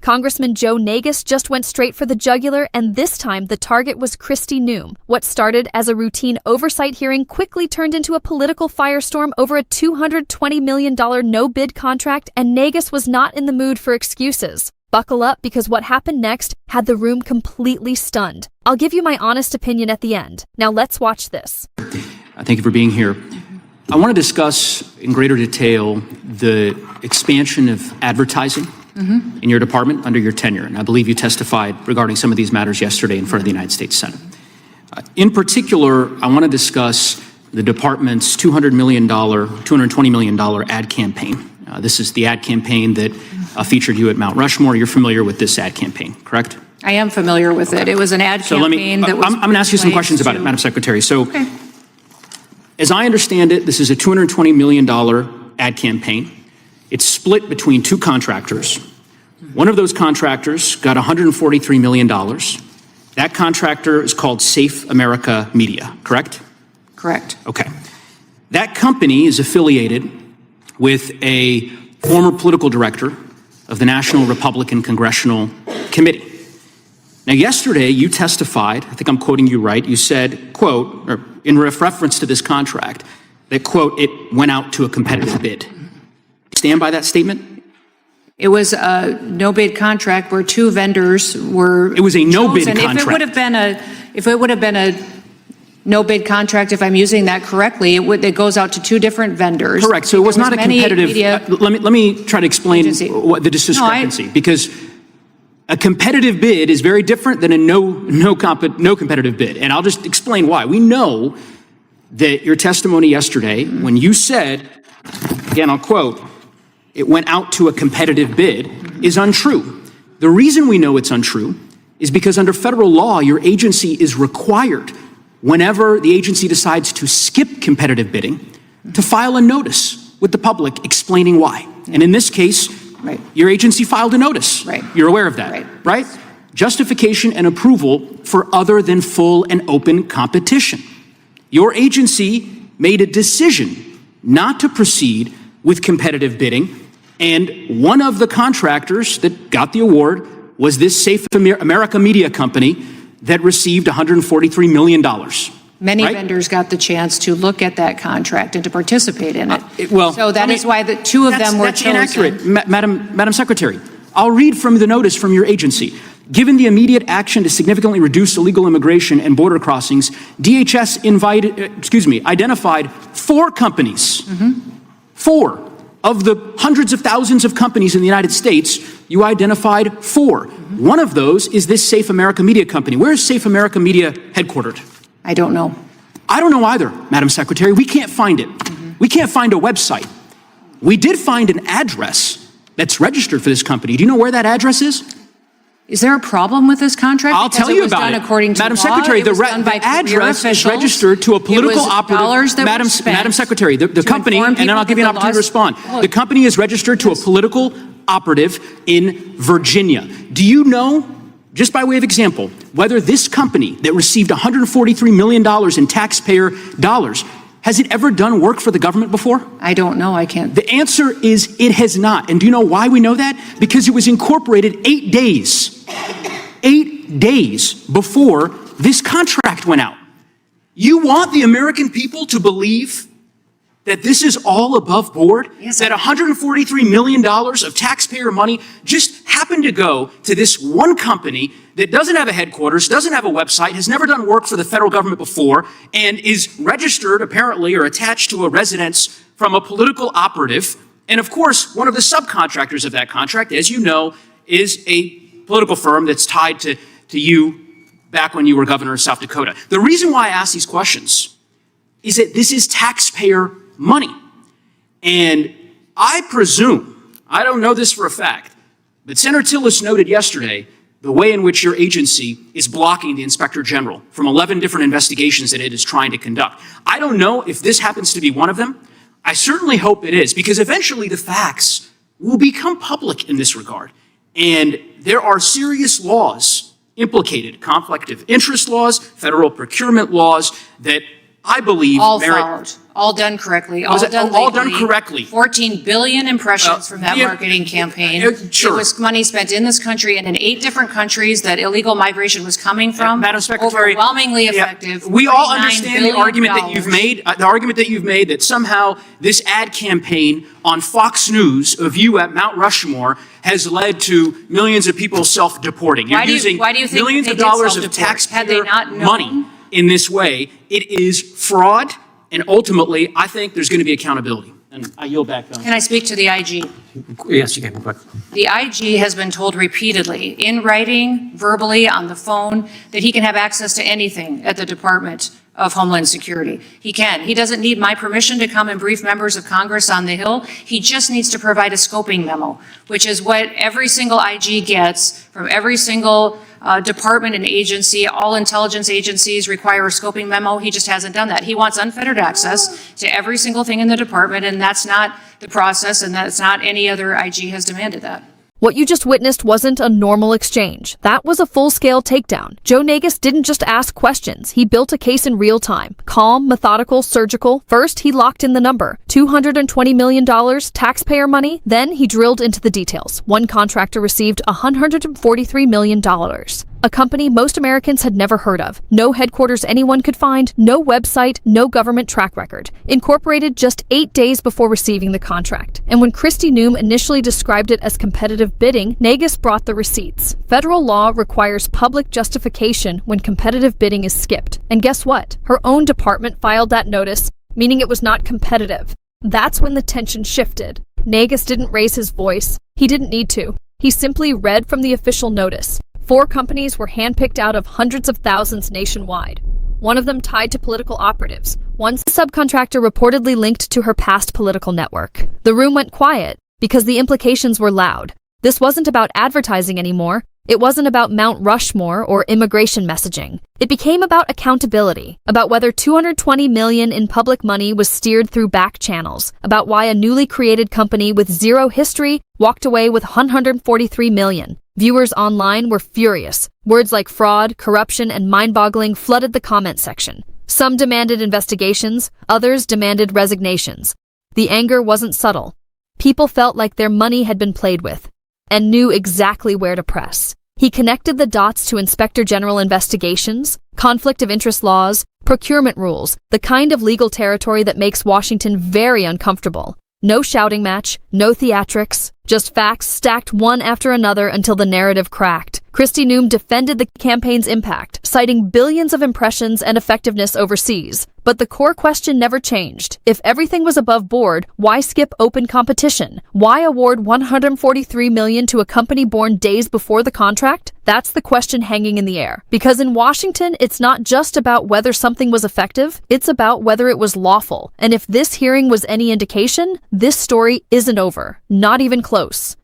Congressman Joe Neguse just went straight for the jugular, and this time the target was Kristi Noem. What started as a routine oversight hearing quickly turned into a political firestorm over a $220 million no-bid contract, and Neguse was not in the mood for excuses. Buckle up, because what happened next had the room completely stunned. I'll give you my honest opinion at the end. Now let's watch this. Thank you for being here. I want to discuss in greater detail the expansion of advertising in your department under your tenure. And I believe you testified regarding some of these matters yesterday in front of the United States Senate. In particular, I want to discuss the department's $220 million ad campaign. This is the ad campaign that featured you at Mount Rushmore. You're familiar with this ad campaign, correct? I am familiar with it. It was an ad campaign that was... I'm going to ask you some questions about it, Madam Secretary. So, as I understand it, this is a $220 million ad campaign. It's split between two contractors. One of those contractors got $143 million. That contractor is called Safe America Media, correct? Correct. Okay. That company is affiliated with a former political director of the National Republican Congressional Committee. Now, yesterday you testified, I think I'm quoting you right, you said, quote, or in reference to this contract, that, quote, it went out to a competitive bid. Stand by that statement? It was a no-bid contract where two vendors were... It was a no-bid chosen. contract. If it would have been a no-bid contract, if I'm using that correctly, it goes out to two different vendors. Correct. So it was not a competitive... Let me try to explain what the discrepancy, because a competitive bid is very different than a no competitive bid. And I'll just explain why. We know that your testimony yesterday, when you said, again, I'll quote, it went out to a competitive bid, is untrue. The reason we know it's untrue is because under federal law, your agency is required, whenever the agency decides to skip competitive bidding, to file a notice with the public explaining why. And in this case, your agency filed a notice. You're aware of that, right? Justification and approval for other than full and open competition. Your agency made a decision not to proceed with competitive bidding, and one of the contractors that got the award was this Safe America Media company that received $143 million. Many vendors got the chance to look at that contract and to participate in it. So that is why the two of them were chosen. That's inaccurate, Madam Secretary. I'll read from the notice from your agency. Given the immediate action to significantly reduce illegal immigration and border crossings, DHS identified four companies. Four of the hundreds of thousands of companies in the United States, you identified four. One of those is this Safe America Media company. Where is Safe America Media headquartered? I don't know. I don't know either, Madam Secretary. We can't find it. We can't find a website. We did find an address that's registered for this company. Do you know where that address is? Is there a problem with this contract? I'll tell you about it. According to Madam law, Secretary, the address is registered to a political operative. Madam Secretary, the company, and then I'll give you an opportunity to respond. The company is registered to a political operative in Virginia. Do you know, just by way of example, whether this company that received $143 million in taxpayer dollars, has it ever done work for the government before? I don't know. I can't. The answer is it has not. And do you know why we know that? Because it was incorporated 8 days before this contract went out. You want the American people to believe that this is all above board? Yes, that $143 million of taxpayer money just happened to go to this one company that doesn't have a headquarters, doesn't have a website, has never done work for the federal government before, and is registered apparently or attached to a residence from a political operative. And of course, one of the subcontractors of that contract, as you know, is a political firm that's tied to you back when you were governor of South Dakota. The reason why I ask these questions is that this is taxpayer money. And I presume, I don't know this for a fact, but Senator Tillis noted yesterday the way in which your agency is blocking the Inspector General from 11 different investigations that it is trying to conduct. I don't know if this happens to be one of them. I certainly hope it is, because eventually the facts will become public in this regard. And there are serious laws implicated, conflict of interest laws, federal procurement laws, that I believe, all followed, all done correctly, all done all done legally. correctly. 14 billion impressions from that marketing campaign. Sure. It was money spent in this country and in 8 different countries that illegal migration was coming from. Madam Secretary, overwhelmingly effective. We all understand the argument that you've made, that somehow this ad campaign on Fox News of you at Mount Rushmore has led to millions of people self-deporting. You're using millions of dollars of taxpayer money in this way. It is fraud, and ultimately, I think there's going to be accountability. And I yield back on. Can I speak to the IG? Yes, you can. The IG has been told repeatedly, in writing, verbally, on the phone, that he can have access to anything at the Department of Homeland Security. He can. He doesn't need my permission to come and brief members of Congress on the Hill. He just needs to provide a scoping memo, which is what every single IG gets from every single department and agency. All intelligence agencies require a scoping memo. He just hasn't done that. He wants unfettered access to every single thing in the department, and that's not the process, and that's not any other IG has demanded that. What you just witnessed wasn't a normal exchange. That was a full-scale takedown. Joe Neguse didn't just ask questions. He built a case in real time. Calm, methodical, surgical. First, he locked in the number. $220 million, taxpayer money. Then he drilled into the details. One contractor received $143 million. A company most Americans had never heard of. No headquarters anyone could find, no website, no government track record. Incorporated just 8 days before receiving the contract. And when Kristi Noem initially described it as competitive bidding, Neguse brought the receipts. Federal law requires public justification when competitive bidding is skipped. And guess what? Her own department filed that notice, meaning it was not competitive. That's when the tension shifted. Neguse didn't raise his voice. He didn't need to. He simply read from the official notice. 4 companies were handpicked out of hundreds of thousands nationwide. One of them tied to political operatives. One subcontractor reportedly linked to her past political network. The room went quiet because the implications were loud. This wasn't about advertising anymore. It wasn't about Mount Rushmore or immigration messaging. It became about accountability, about whether $220 million in public money was steered through back channels, about why a newly created company with zero history walked away with $143 million. Viewers online were furious. Words like fraud, corruption, and mind-boggling flooded the comment section. Some demanded investigations, others demanded resignations. The anger wasn't subtle. People felt like their money had been played with and knew exactly where to press. He connected the dots to Inspector General investigations, conflict of interest laws, procurement rules, the kind of legal territory that makes Washington very uncomfortable. No shouting match, no theatrics, just facts stacked one after another until the narrative cracked. Kristi Noem defended the campaign's impact, citing billions of impressions and effectiveness overseas. But the core question never changed. If everything was above board, why skip open competition? Why award $143 million to a company born days before the contract? That's the question hanging in the air. Because in Washington, it's not just about whether something was effective, it's about whether it was lawful. And if this hearing was any indication, this story isn't over. Not even close.